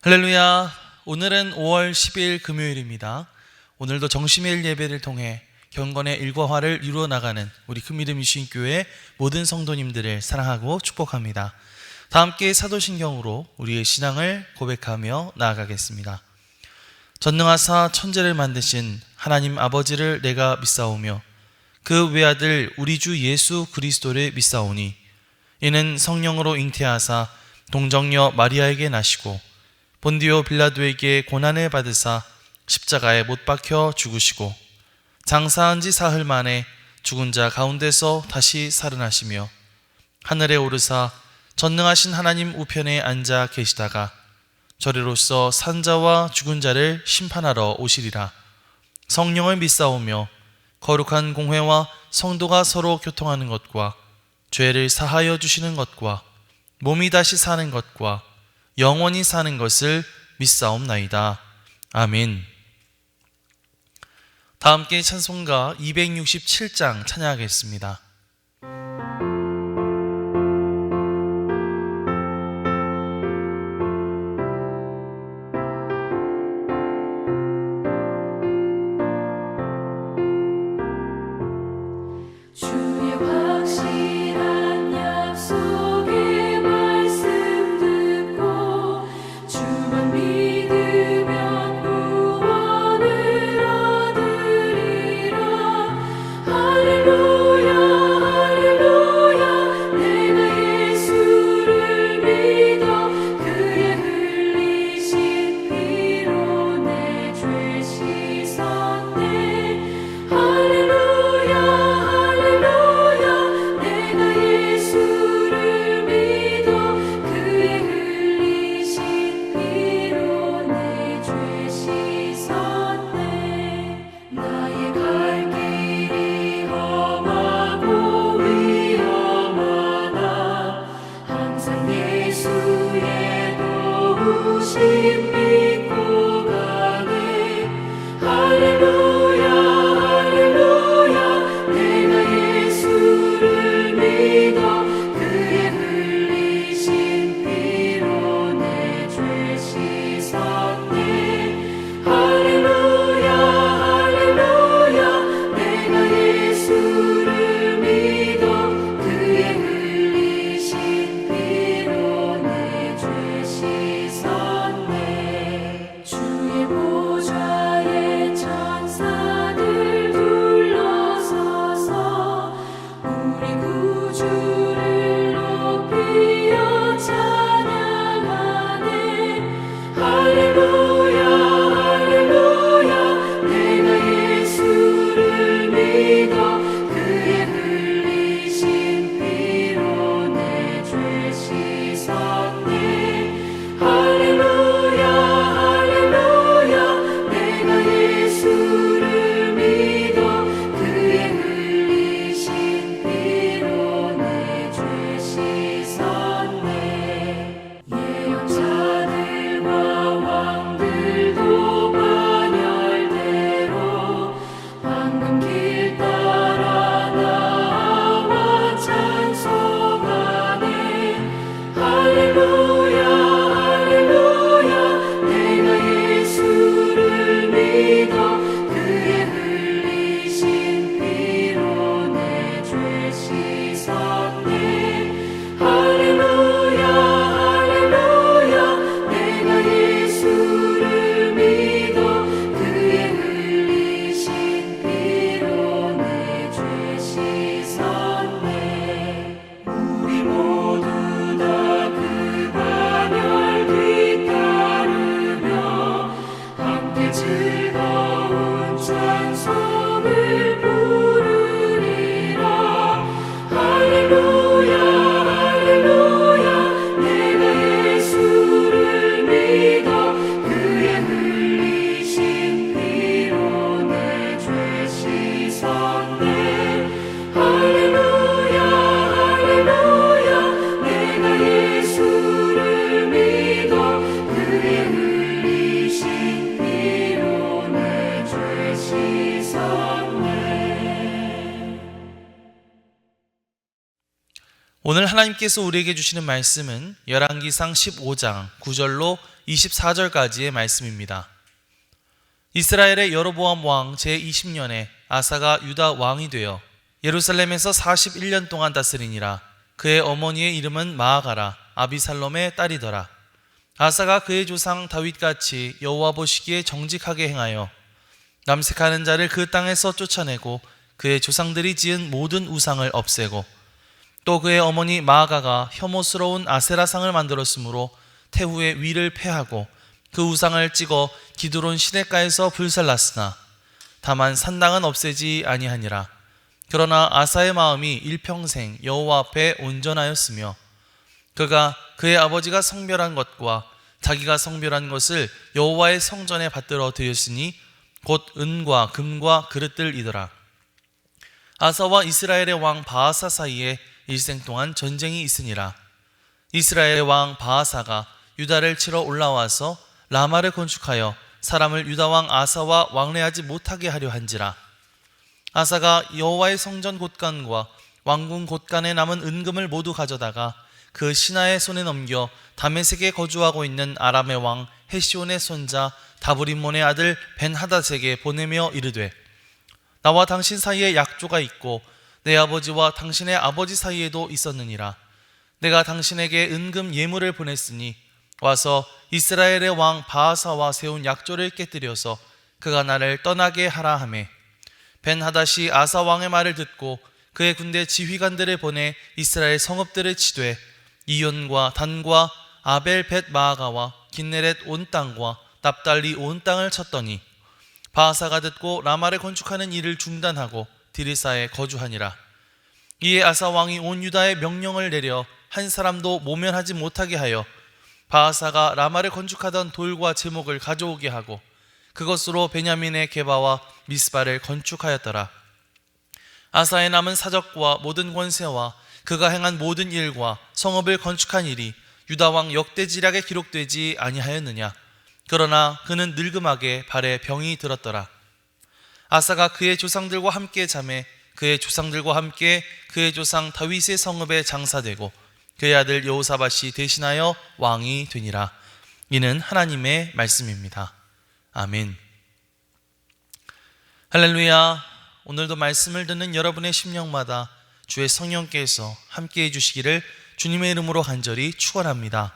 할렐루야. 오늘은 5월 10일 금요일입니다. 오늘도 정심일 예배를 통해 경건의 일과화를 이루어 나가는 우리 큰믿음 유신교회 모든 성도님들을 사랑하고 축복합니다. 다 함께 사도신경으로 우리의 신앙을 고백하며 나아가겠습니다. 전능하사 천지를 만드신 하나님 아버지를 내가 믿사오며 그 외아들 우리 주 예수 그리스도를 믿사오니 이는 성령으로 잉태하사 동정녀 마리아에게 나시고 본디오 빌라도에게 고난을 받으사 십자가에 못 박혀 죽으시고 장사한 지 사흘 만에 죽은 자 가운데서 다시 살아나시며 하늘에 오르사 전능하신 하나님 우편에 앉아 계시다가 저리로서 산자와 죽은 자를 심판하러 오시리라. 성령을 믿사오며 거룩한 공회와 성도가 서로 교통하는 것과 죄를 사하여 주시는 것과 몸이 다시 사는 것과 영원히 사는 것을 믿사옵나이다. 아멘. 다 함께 찬송가 267장 찬양하겠습니다. 오늘 하나님께서 우리에게 주시는 말씀은 열왕기상 15장 9절로 24절까지의 말씀입니다. 이스라엘의 여로보암 왕 제20년에 아사가 유다 왕이 되어 예루살렘에서 41년 동안 다스리니라. 그의 어머니의 이름은 마아가라 아비살롬의 딸이더라. 아사가 그의 조상 다윗같이 여호와 보시기에 정직하게 행하여 남색하는 자를 그 땅에서 쫓아내고 그의 조상들이 지은 모든 우상을 없애고 또 그의 어머니 마아가가 혐오스러운 아세라상을 만들었으므로 태후의 위를 패하고 그 우상을 찍어 기드론 시냇가에서 불살랐으나 다만 산당은 없애지 아니하니라. 그러나 아사의 마음이 일평생 여호와 앞에 온전하였으며 그가 그의 아버지가 성별한 것과 자기가 성별한 것을 여호와의 성전에 받들어 드렸으니 곧 은과 금과 그릇들이더라. 아사와 이스라엘의 왕 바아사 사이에 일생 동안 전쟁이 있으니라. 이스라엘의 왕 바아사가 유다를 치러 올라와서 라마를 건축하여 사람을 유다 왕 아사와 왕래하지 못하게 하려 한지라. 아사가 여호와의 성전 곳간과 왕궁 곳간에 남은 은금을 모두 가져다가 그 신하의 손에 넘겨 다메섹에 거주하고 있는 아람의 왕 헤시온의 손자 다브림몬의 아들 벤하닷에게 보내며 이르되 나와 당신 사이에 약조가 있고 내 아버지와 당신의 아버지 사이에도 있었느니라. 내가 당신에게 은금 예물을 보냈으니 와서 이스라엘의 왕 바아사와 세운 약조를 깨뜨려서 그가 나를 떠나게 하라 하매 벤하닷이 아사 왕의 말을 듣고 그의 군대 지휘관들을 보내 이스라엘 성읍들을 치되 이온과 단과 아벨 벳 마아가와 긴네렛 온 땅과 납달리 온 땅을 쳤더니 바아사가 듣고 라마를 건축하는 일을 중단하고 디르사에 거주하니라. 이에 아사 왕이 온 유다에 명령을 내려 한 사람도 모면하지 못하게 하여 바아사가 라마를 건축하던 돌과 제목을 가져오게 하고 그것으로 베냐민의 게바와 미스바를 건축하였더라. 아사의 남은 사적과 모든 권세와 그가 행한 모든 일과 성읍을 건축한 일이 유다 왕 역대지략에 기록되지 아니하였느냐. 그러나 그는 늙음하게 발에 병이 들었더라. 아사가 그의 조상들과 함께 잠에 그의 조상들과 함께 그의 조상 다윗의 성읍에 장사되고 그의 아들 여호사밧이 대신하여 왕이 되니라. 이는 하나님의 말씀입니다. 아멘. 할렐루야. 오늘도 말씀을 듣는 여러분의 심령마다 주의 성령께서 함께해 주시기를 주님의 이름으로 간절히 축원합니다.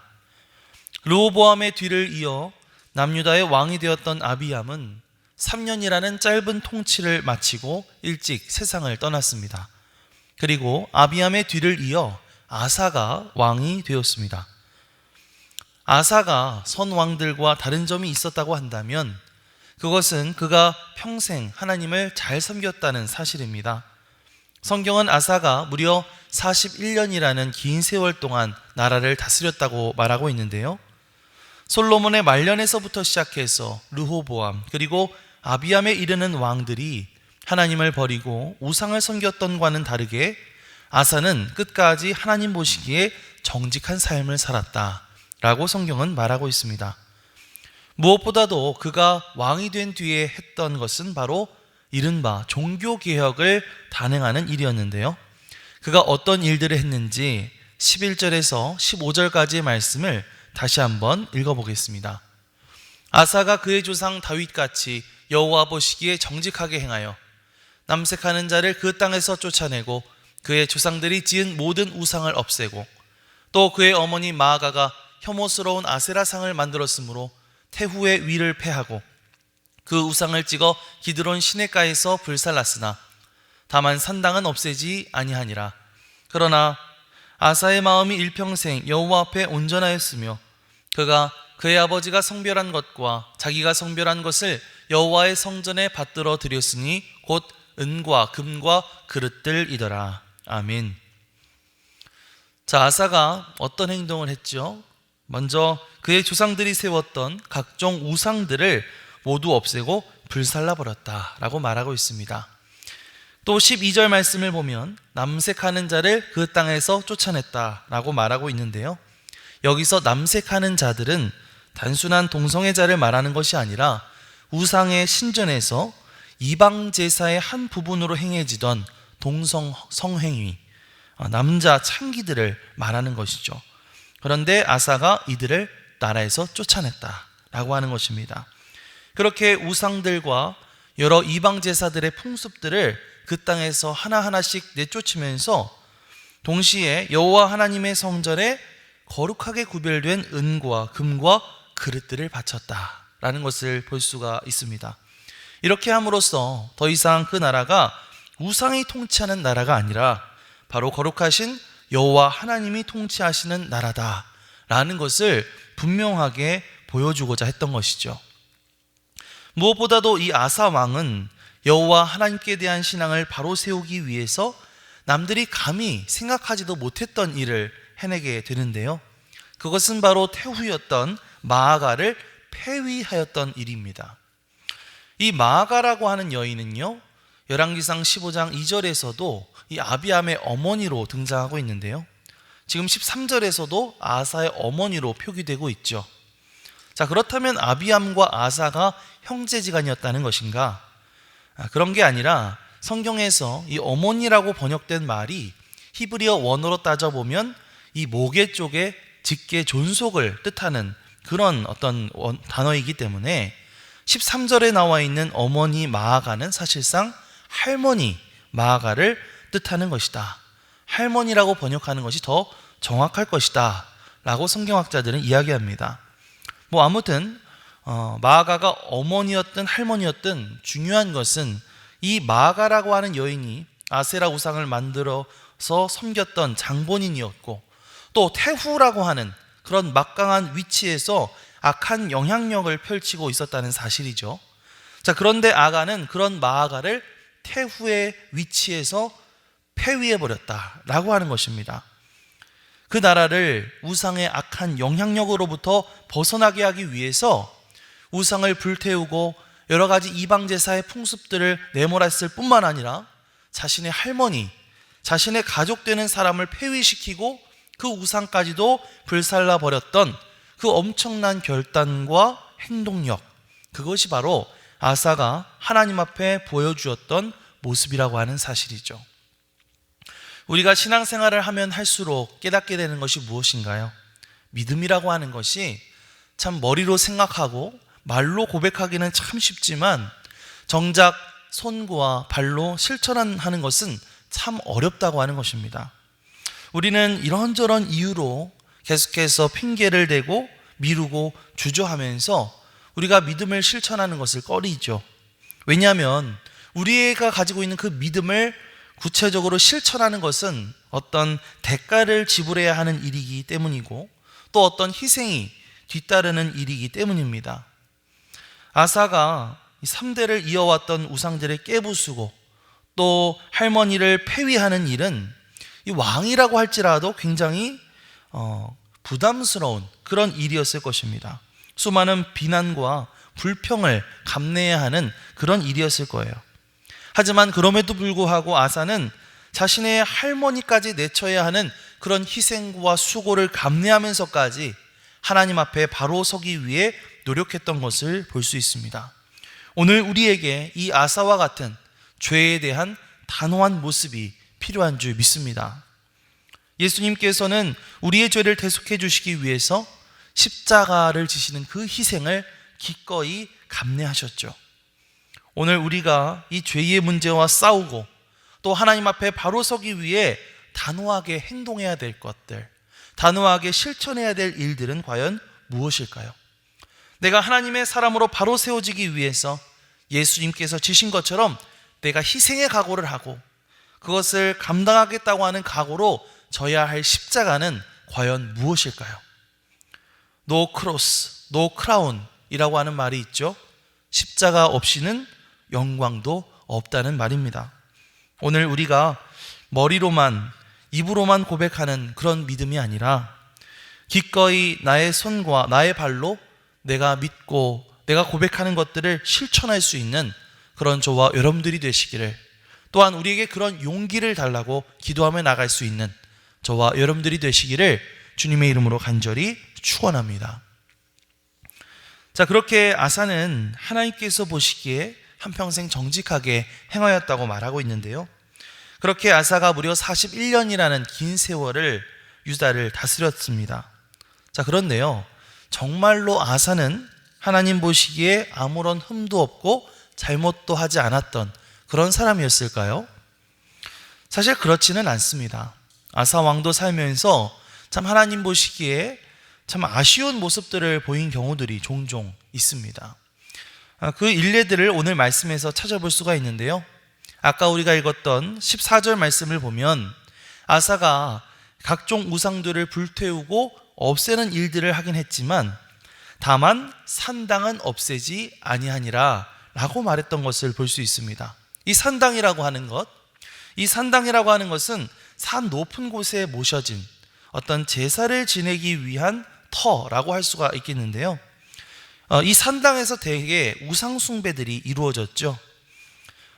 르호보암의 뒤를 이어 남유다의 왕이 되었던 아비암은 3년이라는 짧은 통치를 마치고 일찍 세상을 떠났습니다. 그리고 아비암의 뒤를 이어 아사가 왕이 되었습니다. 아사가 선왕들과 다른 점이 있었다고 한다면 그것은 그가 평생 하나님을 잘 섬겼다는 사실입니다. 성경은 아사가 무려 41년이라는 긴 세월 동안 나라를 다스렸다고 말하고 있는데요. 솔로몬의 말년에서부터 시작해서 르호보암 그리고 아비암에 이르는 왕들이 하나님을 버리고 우상을 섬겼던과는 다르게 아사는 끝까지 하나님 보시기에 정직한 삶을 살았다라고 성경은 말하고 있습니다. 무엇보다도 그가 왕이 된 뒤에 했던 것은 바로 이른바 종교개혁을 단행하는 일이었는데요. 그가 어떤 일들을 했는지 11절에서 15절까지의 말씀을 다시 한번 읽어보겠습니다. 아사가 그의 조상 다윗같이 여호와 보시기에 정직하게 행하여 남색하는 자를 그 땅에서 쫓아내고 그의 조상들이 지은 모든 우상을 없애고 또 그의 어머니 마아가가 혐오스러운 아세라상을 만들었으므로 태후의 위를 패하고 그 우상을 찍어 기드론 시냇가에서 불살랐으나 다만 산당은 없애지 아니하니라. 그러나 아사의 마음이 일평생 여호와 앞에 온전하였으며 그가 그의 아버지가 성별한 것과 자기가 성별한 것을 여호와의 성전에 받들어 드렸으니 곧 은과 금과 그릇들이더라. 아멘. 자, 아사가 어떤 행동을 했죠? 먼저 그의 조상들이 세웠던 각종 우상들을 모두 없애고 불살라버렸다라고 말하고 있습니다. 또 12절 말씀을 보면 남색하는 자를 그 땅에서 쫓아냈다라고 말하고 있는데요. 여기서 남색하는 자들은 단순한 동성애자를 말하는 것이 아니라 우상의 신전에서 이방 제사의 한 부분으로 행해지던 성행위, 남자 창기들을 말하는 것이죠. 그런데 아사가 이들을 나라에서 쫓아냈다라고 하는 것입니다. 그렇게 우상들과 여러 이방 제사들의 풍습들을 그 땅에서 하나하나씩 내쫓으면서 동시에 여호와 하나님의 성전에 거룩하게 구별된 은과 금과 그릇들을 바쳤다라는 것을 볼 수가 있습니다. 이렇게 함으로써 더 이상 그 나라가 우상이 통치하는 나라가 아니라 바로 거룩하신 여호와 하나님이 통치하시는 나라다라는 것을 분명하게 보여주고자 했던 것이죠. 무엇보다도 이 아사 왕은 여호와 하나님께 대한 신앙을 바로 세우기 위해서 남들이 감히 생각하지도 못했던 일을 해내게 되는데요. 그것은 바로 태후였던 마아가를 폐위하였던 일입니다. 이 마아가라고 하는 여인은요, 열왕기상 15장 2절에서도 이 아비암의 어머니로 등장하고 있는데요, 지금 13절에서도 아사의 어머니로 표기되고 있죠. 자, 그렇다면 아비암과 아사가 형제지간이었다는 것인가? 그런 게 아니라 성경에서 이 어머니라고 번역된 말이 히브리어 원어로 따져보면 이 모계 쪽에 직계 존속을 뜻하는 그런 어떤 단어이기 때문에 13절에 나와 있는 어머니 마아가는 사실상 할머니 마아가를 뜻하는 것이다. 할머니라고 번역하는 것이 더 정확할 것이다 라고 성경학자들은 이야기합니다. 아무튼 마아가가 어머니였든 할머니였든 중요한 것은 이 마아가라고 하는 여인이 아세라 우상을 만들어서 섬겼던 장본인이었고, 또 태후라고 하는 그런 막강한 위치에서 악한 영향력을 펼치고 있었다는 사실이죠. 자, 그런데 아가는 그런 마아가를 태후의 위치에서 폐위해버렸다라고 하는 것입니다. 그 나라를 우상의 악한 영향력으로부터 벗어나게 하기 위해서 우상을 불태우고 여러 가지 이방 제사의 풍습들을 내몰았을 뿐만 아니라 자신의 할머니, 자신의 가족 되는 사람을 폐위시키고 그 우상까지도 불살라 버렸던 그 엄청난 결단과 행동력, 그것이 바로 아사가 하나님 앞에 보여주었던 모습이라고 하는 사실이죠. 우리가 신앙생활을 하면 할수록 깨닫게 되는 것이 무엇인가요? 믿음이라고 하는 것이 참 머리로 생각하고 말로 고백하기는 참 쉽지만 정작 손과 발로 실천하는 것은 참 어렵다고 하는 것입니다. 우리는 이런저런 이유로 계속해서 핑계를 대고 미루고 주저하면서 우리가 믿음을 실천하는 것을 꺼리죠. 왜냐하면 우리가 가지고 있는 그 믿음을 구체적으로 실천하는 것은 어떤 대가를 지불해야 하는 일이기 때문이고, 또 어떤 희생이 뒤따르는 일이기 때문입니다. 아사가 3대를 이어왔던 우상들을 깨부수고 또 할머니를 폐위하는 일은 이 왕이라고 할지라도 굉장히 부담스러운 그런 일이었을 것입니다. 수많은 비난과 불평을 감내해야 하는 그런 일이었을 거예요. 하지만 그럼에도 불구하고 아사는 자신의 할머니까지 내쳐야 하는 그런 희생과 수고를 감내하면서까지 하나님 앞에 바로 서기 위해 노력했던 것을 볼 수 있습니다. 오늘 우리에게 이 아사와 같은 죄에 대한 단호한 모습이 필요한 줄 믿습니다. 예수님께서는 우리의 죄를 대속해 주시기 위해서 십자가를 지시는 그 희생을 기꺼이 감내하셨죠. 오늘 우리가 이 죄의 문제와 싸우고 또 하나님 앞에 바로 서기 위해 단호하게 행동해야 될 것들, 단호하게 실천해야 될 일들은 과연 무엇일까요? 내가 하나님의 사람으로 바로 세워지기 위해서 예수님께서 지신 것처럼 내가 희생의 각오를 하고 그것을 감당하겠다고 하는 각오로 져야 할 십자가는 과연 무엇일까요? No cross, no crown 이라고 하는 말이 있죠. 십자가 없이는 영광도 없다는 말입니다. 오늘 우리가 머리로만, 입으로만 고백하는 그런 믿음이 아니라 기꺼이 나의 손과 나의 발로 내가 믿고 내가 고백하는 것들을 실천할 수 있는 그런 저와 여러분들이 되시기를, 또한 우리에게 그런 용기를 달라고 기도하며 나갈 수 있는 저와 여러분들이 되시기를 주님의 이름으로 간절히 축원합니다. 자, 그렇게 아사는 하나님께서 보시기에 한평생 정직하게 행하였다고 말하고 있는데요, 그렇게 아사가 무려 41년이라는 긴 세월을 유다를 다스렸습니다. 자, 그런데요, 정말로 아사는 하나님 보시기에 아무런 흠도 없고 잘못도 하지 않았던 그런 사람이었을까요? 사실 그렇지는 않습니다. 아사 왕도 살면서 참 하나님 보시기에 참 아쉬운 모습들을 보인 경우들이 종종 있습니다. 그 일례들을 오늘 말씀에서 찾아볼 수가 있는데요. 아까 우리가 읽었던 14절 말씀을 보면 아사가 각종 우상들을 불태우고 없애는 일들을 하긴 했지만 다만 산당은 없애지 아니하니라 라고 말했던 것을 볼 수 있습니다. 이 산당이라고 하는 것은 산 높은 곳에 모셔진 어떤 제사를 지내기 위한 터라고 할 수가 있겠는데요. 이 산당에서 대개 우상 숭배들이 이루어졌죠.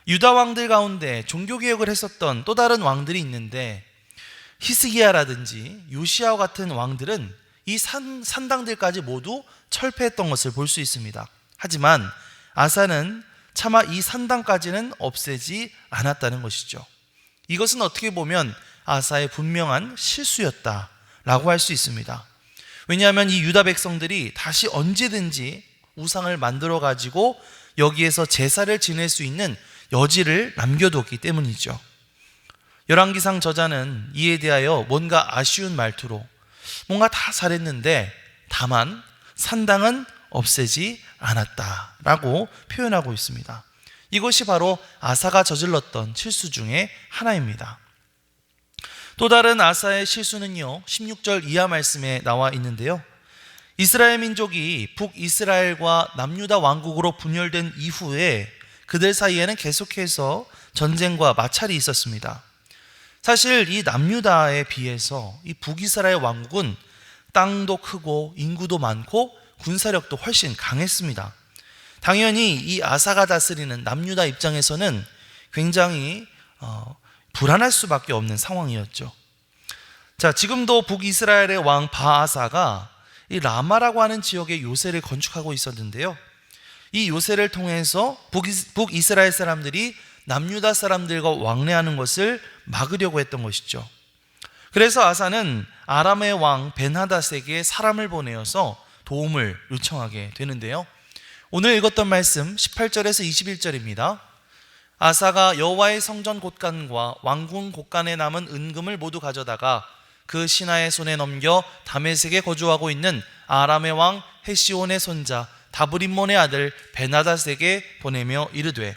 유다 왕들 가운데 종교개혁을 했었던 또 다른 왕들이 있는데 히스기야라든지 요시야와 같은 왕들은 이 산당들까지 모두 철폐했던 것을 볼 수 있습니다. 하지만 아사는 차마 이 산당까지는 없애지 않았다는 것이죠. 이것은 어떻게 보면 아사의 분명한 실수였다라고 할 수 있습니다. 왜냐하면 이 유다 백성들이 다시 언제든지 우상을 만들어 가지고 여기에서 제사를 지낼 수 있는 여지를 남겨뒀기 때문이죠. 열왕기상 저자는 이에 대하여 뭔가 아쉬운 말투로 뭔가 다 잘했는데 다만 산당은 없애지 않았다라고 표현하고 있습니다. 이것이 바로 아사가 저질렀던 실수 중에 하나입니다. 또 다른 아사의 실수는요, 16절 이하 말씀에 나와 있는데요. 이스라엘 민족이 북이스라엘과 남유다 왕국으로 분열된 이후에 그들 사이에는 계속해서 전쟁과 마찰이 있었습니다. 사실 이 남유다에 비해서 이 북이스라엘 왕국은 땅도 크고 인구도 많고 군사력도 훨씬 강했습니다. 당연히 이 아사가 다스리는 남유다 입장에서는 굉장히 불안할 수밖에 없는 상황이었죠. 자, 지금도 북이스라엘의 왕 바아사가 이 라마라고 하는 지역에 요새를 건축하고 있었는데요. 이 요새를 통해서 북이스라엘 사람들이 남유다 사람들과 왕래하는 것을 막으려고 했던 것이죠. 그래서 아사는 아람의 왕 벤하닷에게 사람을 보내어서 도움을 요청하게 되는데요. 오늘 읽었던 말씀 18절에서 21절입니다. 아사가 여호와의 성전 곳간과 왕궁 곳간에 남은 은금을 모두 가져다가 그 신하의 손에 넘겨 다메섹에 거주하고 있는 아람의 왕 헤시온의 손자 다브림몬의 아들 벤하닷에게 보내며 이르되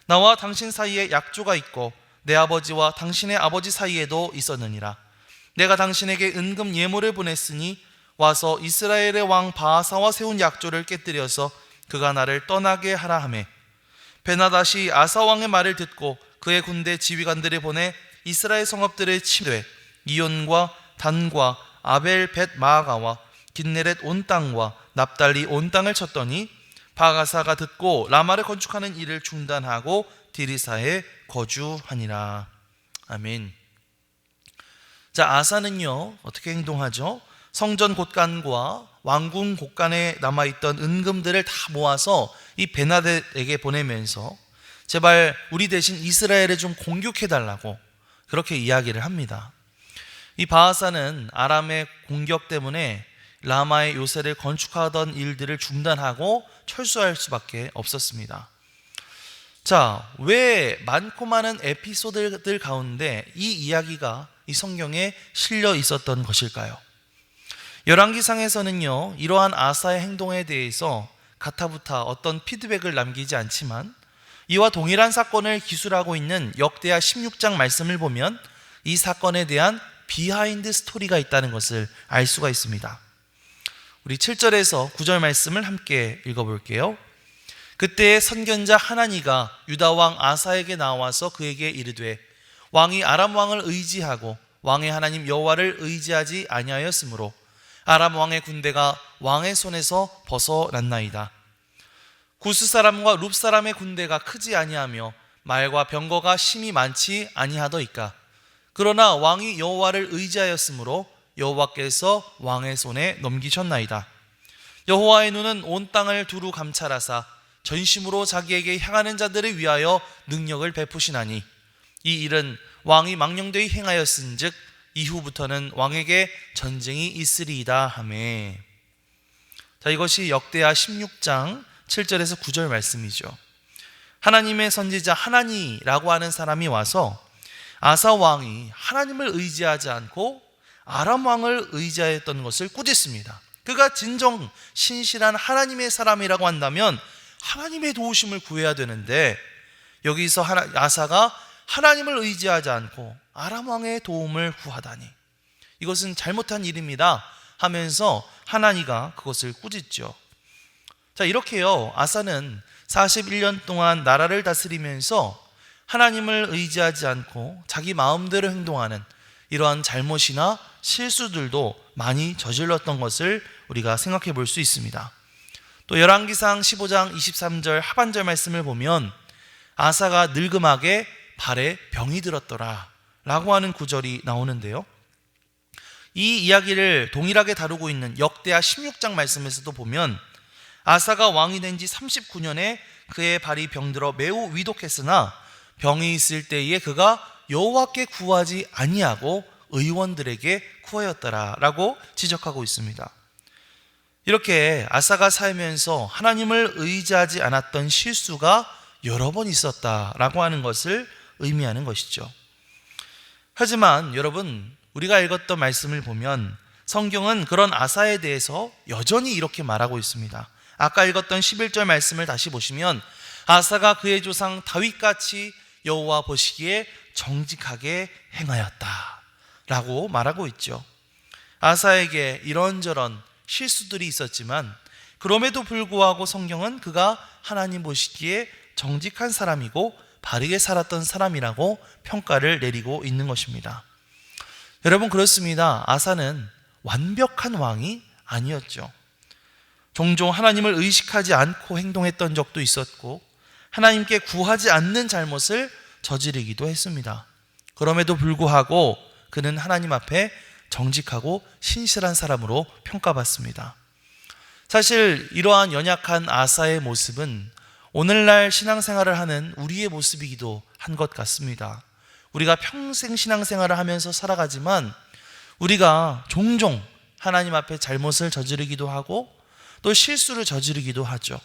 나와 당신 사이에 약조가 있고 내 아버지와 당신의 아버지 사이에도 있었느니라. 내가 당신에게 은금 예물을 보냈으니 와서 이스라엘의 왕 바아사와 세운 약조를 깨뜨려서 그가 나를 떠나게 하라 하매 벤하닷이 아사 왕의 말을 듣고 그의 군대 지휘관들을 보내 이스라엘 성읍들을 치되 이온과 단과 아벨 벳 마아가와 긴네렛 온 땅과 납달리 온 땅을 쳤더니 바아사가 듣고 라마를 건축하는 일을 중단하고 디리사에 거주하니라. 아멘. 자, 아사는요 어떻게 행동하죠? 성전 곳간과 왕궁 곳간에 남아있던 은금들을 다 모아서 이 벤하닷에게 보내면서 제발 우리 대신 이스라엘을 좀 공격해달라고 그렇게 이야기를 합니다. 이 바아사는 아람의 공격 때문에 라마의 요새를 건축하던 일들을 중단하고 철수할 수밖에 없었습니다. 자, 왜 많고 많은 에피소드들 가운데 이 이야기가 이 성경에 실려 있었던 것일까요? 열왕기상에서는요 이러한 아사의 행동에 대해서 가타부타 어떤 피드백을 남기지 않지만 이와 동일한 사건을 기술하고 있는 역대하 16장 말씀을 보면 이 사건에 대한 비하인드 스토리가 있다는 것을 알 수가 있습니다. 우리 7절에서 9절 말씀을 함께 읽어볼게요. 그때 선견자 하나니가 유다 왕 아사에게 나와서 그에게 이르되 왕이 아람 왕을 의지하고 왕의 하나님 여호와를 의지하지 아니하였으므로 아람 왕의 군대가 왕의 손에서 벗어났나이다. 구스 사람과 룹 사람의 군대가 크지 아니하며 말과 병거가 심히 많지 아니하더이까. 그러나 왕이 여호와를 의지하였으므로 여호와께서 왕의 손에 넘기셨나이다. 여호와의 눈은 온 땅을 두루 감찰하사 전심으로 자기에게 향하는 자들을 위하여 능력을 베푸시나니 이 일은 왕이 망령되이 행하였은즉 이후부터는 왕에게 전쟁이 있으리이다 하매. 자, 이것이 역대하 16장 7절에서 9절 말씀이죠. 하나님의 선지자 하나니라고 하는 사람이 와서 아사 왕이 하나님을 의지하지 않고 아람 왕을 의지하였던 것을 꾸짖습니다. 그가 진정 신실한 하나님의 사람이라고 한다면 하나님의 도우심을 구해야 되는데, 여기서 아사가 하나님을 의지하지 않고 아람 왕의 도움을 구하다니, 이것은 잘못한 일입니다 하면서 하나니가 그것을 꾸짖죠. 자, 이렇게요, 아사는 41년 동안 나라를 다스리면서 하나님을 의지하지 않고 자기 마음대로 행동하는 이러한 잘못이나 실수들도 많이 저질렀던 것을 우리가 생각해 볼 수 있습니다. 또 열왕기상 15장 23절 하반절 말씀을 보면 아사가 늙음하게 발에 병이 들었더라 라고 하는 구절이 나오는데요, 이 이야기를 동일하게 다루고 있는 역대하 16장 말씀에서도 보면 아사가 왕이 된 지 39년에 그의 발이 병들어 매우 위독했으나 병이 있을 때에 그가 여호와께 구하지 아니하고 의원들에게 구하였더라 라고 지적하고 있습니다. 이렇게 아사가 살면서 하나님을 의지하지 않았던 실수가 여러 번 있었다라고 하는 것을 의미하는 것이죠. 하지만 여러분, 우리가 읽었던 말씀을 보면 성경은 그런 아사에 대해서 여전히 이렇게 말하고 있습니다. 아까 읽었던 11절 말씀을 다시 보시면 아사가 그의 조상 다윗같이 여호와 보시기에 정직하게 행하였다 라고 말하고 있죠. 아사에게 이런저런 실수들이 있었지만 그럼에도 불구하고 성경은 그가 하나님 보시기에 정직한 사람이고 바르게 살았던 사람이라고 평가를 내리고 있는 것입니다. 여러분, 그렇습니다. 아사는 완벽한 왕이 아니었죠. 종종 하나님을 의식하지 않고 행동했던 적도 있었고 하나님께 구하지 않는 잘못을 저지르기도 했습니다. 그럼에도 불구하고 그는 하나님 앞에 정직하고 신실한 사람으로 평가받습니다. 사실 이러한 연약한 아사의 모습은 오늘날 신앙생활을 하는 우리의 모습이기도 한 것 같습니다. 우리가 평생 신앙생활을 하면서 살아가지만 우리가 종종 하나님 앞에 잘못을 저지르기도 하고 또 실수를 저지르기도 하죠.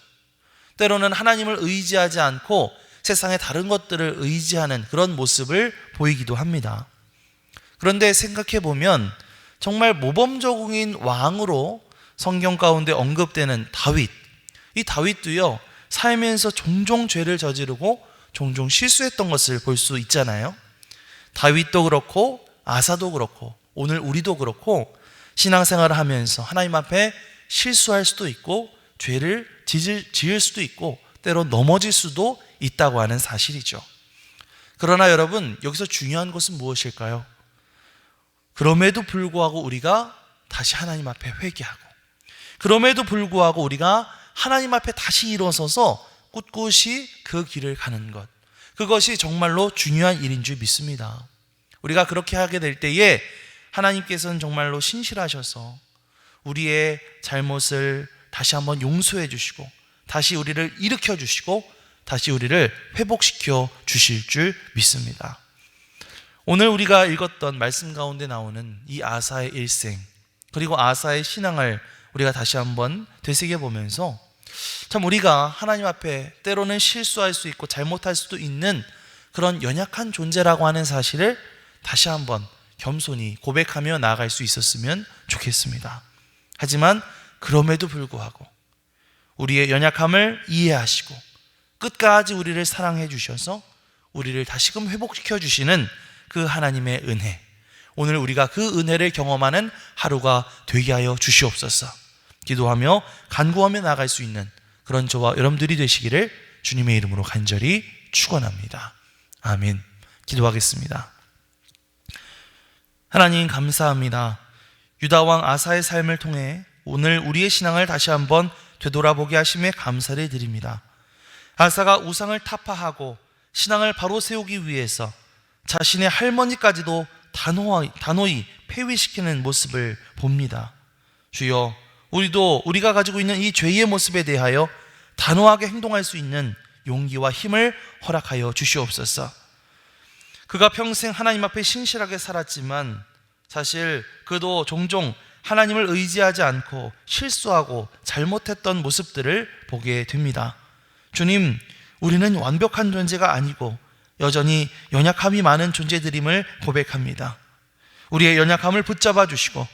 때로는 하나님을 의지하지 않고 세상의 다른 것들을 의지하는 그런 모습을 보이기도 합니다. 그런데 생각해 보면 정말 모범적인 왕으로 성경 가운데 언급되는 다윗, 이 다윗도요, 살면서 종종 죄를 저지르고 종종 실수했던 것을 볼 수 있잖아요. 다윗도 그렇고 아사도 그렇고 오늘 우리도 그렇고 신앙생활을 하면서 하나님 앞에 실수할 수도 있고 죄를 지을 수도 있고 때로 넘어질 수도 있다고 하는 사실이죠. 그러나 여러분, 여기서 중요한 것은 무엇일까요? 그럼에도 불구하고 우리가 다시 하나님 앞에 회개하고, 그럼에도 불구하고 우리가 하나님 앞에 다시 일어서서 꿋꿋이 그 길을 가는 것, 그것이 정말로 중요한 일인 줄 믿습니다. 우리가 그렇게 하게 될 때에 하나님께서는 정말로 신실하셔서 우리의 잘못을 다시 한번 용서해 주시고 다시 우리를 일으켜 주시고 다시 우리를 회복시켜 주실 줄 믿습니다. 오늘 우리가 읽었던 말씀 가운데 나오는 이 아사의 일생, 그리고 아사의 신앙을 우리가 다시 한번 되새겨보면서 참 우리가 하나님 앞에 때로는 실수할 수 있고 잘못할 수도 있는 그런 연약한 존재라고 하는 사실을 다시 한번 겸손히 고백하며 나아갈 수 있었으면 좋겠습니다. 하지만 그럼에도 불구하고 우리의 연약함을 이해하시고 끝까지 우리를 사랑해 주셔서 우리를 다시금 회복시켜 주시는 그 하나님의 은혜, 오늘 우리가 그 은혜를 경험하는 하루가 되게 하여 주시옵소서. 기도하며 간구하며 나아갈 수 있는 그런 저와 여러분들이 되시기를 주님의 이름으로 간절히 축원합니다. 아멘. 기도하겠습니다. 하나님, 감사합니다. 유다왕 아사의 삶을 통해 오늘 우리의 신앙을 다시 한번 되돌아보게 하심에 감사를 드립니다. 아사가 우상을 타파하고 신앙을 바로 세우기 위해서 자신의 할머니까지도 단호히 폐위시키는 모습을 봅니다. 주여, 우리도 우리가 가지고 있는 이 죄의 모습에 대하여 단호하게 행동할 수 있는 용기와 힘을 허락하여 주시옵소서. 그가 평생 하나님 앞에 신실하게 살았지만 사실 그도 종종 하나님을 의지하지 않고 실수하고 잘못했던 모습들을 보게 됩니다. 주님, 우리는 완벽한 존재가 아니고 여전히 연약함이 많은 존재들임을 고백합니다. 우리의 연약함을 붙잡아 주시고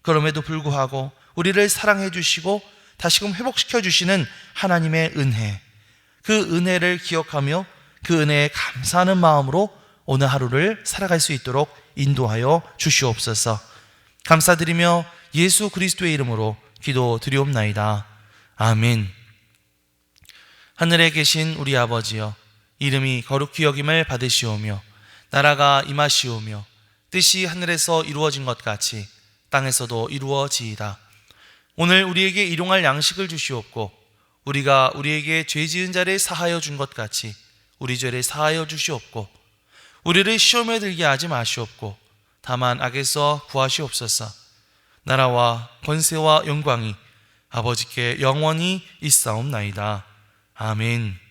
그럼에도 불구하고 우리를 사랑해 주시고 다시금 회복시켜 주시는 하나님의 은혜, 그 은혜를 기억하며 그 은혜에 감사하는 마음으로 오늘 하루를 살아갈 수 있도록 인도하여 주시옵소서. 감사드리며 예수 그리스도의 이름으로 기도드리옵나이다. 아멘. 하늘에 계신 우리 아버지여, 이름이 거룩히 여김을 받으시오며 나라가 임하시오며 뜻이 하늘에서 이루어진 것 같이 땅에서도 이루어지이다. 오늘 우리에게 일용할 양식을 주시옵고 우리가 우리에게 죄 지은 자를 사하여 준 것 같이 우리 죄를 사하여 주시옵고 우리를 시험에 들게 하지 마시옵고 다만 악에서 구하시옵소서. 나라와 권세와 영광이 아버지께 영원히 있사옵나이다. 아멘.